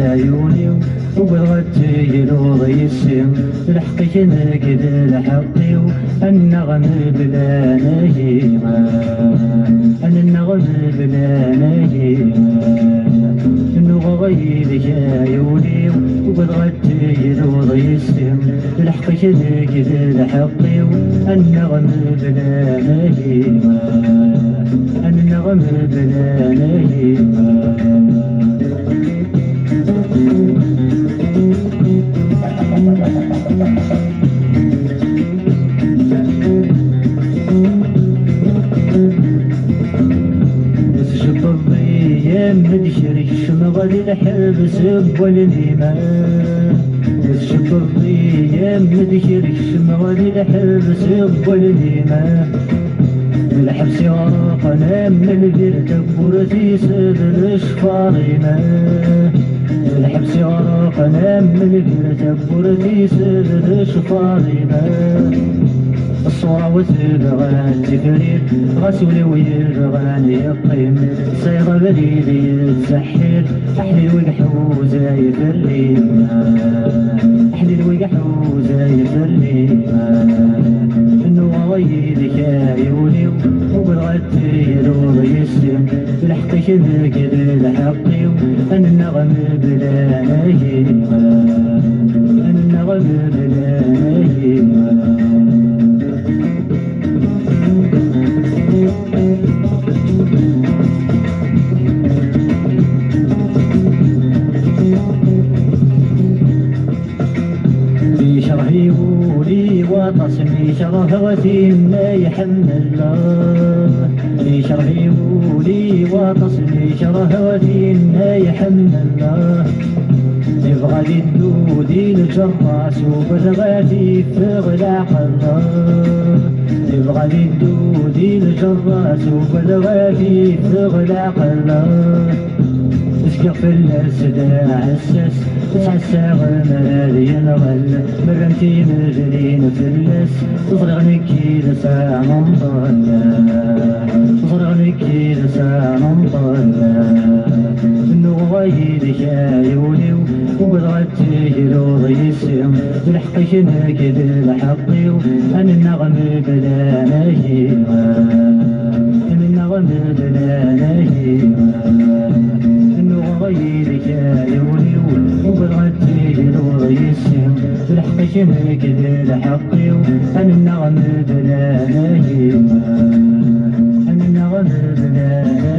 عيوني وبغت يلوض يسم لحقك نقد الحقي النغم بلا نهيمة النغم بلا نهيمة غيرك عيوني وبغت يلوض يسم لحقك نقد الحقي النغم بلا نهيمة النغم بلا نهيمة شب الضيام مدشرك شمغل الحبس والإيمان شب الضيام مدشرك شمغل الحبس والإيمان الحبس ورقنا من البير تكبرتي سد الاشفارينا الحبس ورقنا من البير تكبرتي سد الاشفارينا الصورة وتبغان تفريد غسولي ويبغان يقيم صيغة بديدي يتسحيل أحلي الوقحوزة يفريما أحلي الوقحوزة يفريما إنو غيدك عيوني وبالغت يلوض يسلم لحقك ذكر الحقي النغم بلا نهيمة النغم بلا نهيمة شرحي ولي وتصمي شرهوتي ما يحمل الله في شرحي ولي وتصمي شرهوتي ما يحمل الله يبغى لي الدودي الجراس وبلغاتي في غلاق الله يبغى لي الدودي الجراس وبلغاتي في غلاق الله اسكر في الاسداع السس تحسى غمالي ينغل مرمتي مجرين في اللس صرغني كي لسا نمطلع صرغني كي لسا نمطلع انو غيدك عيوني وبغت يلوض يسم لحقك نكد الحقي النغم بلا نهيمة النغم بلا نهيمة غيرك عيوني وبغت يلوض يسم لحقك نكد الحقي النغم بلا نهيمة النغم بلا نهيمة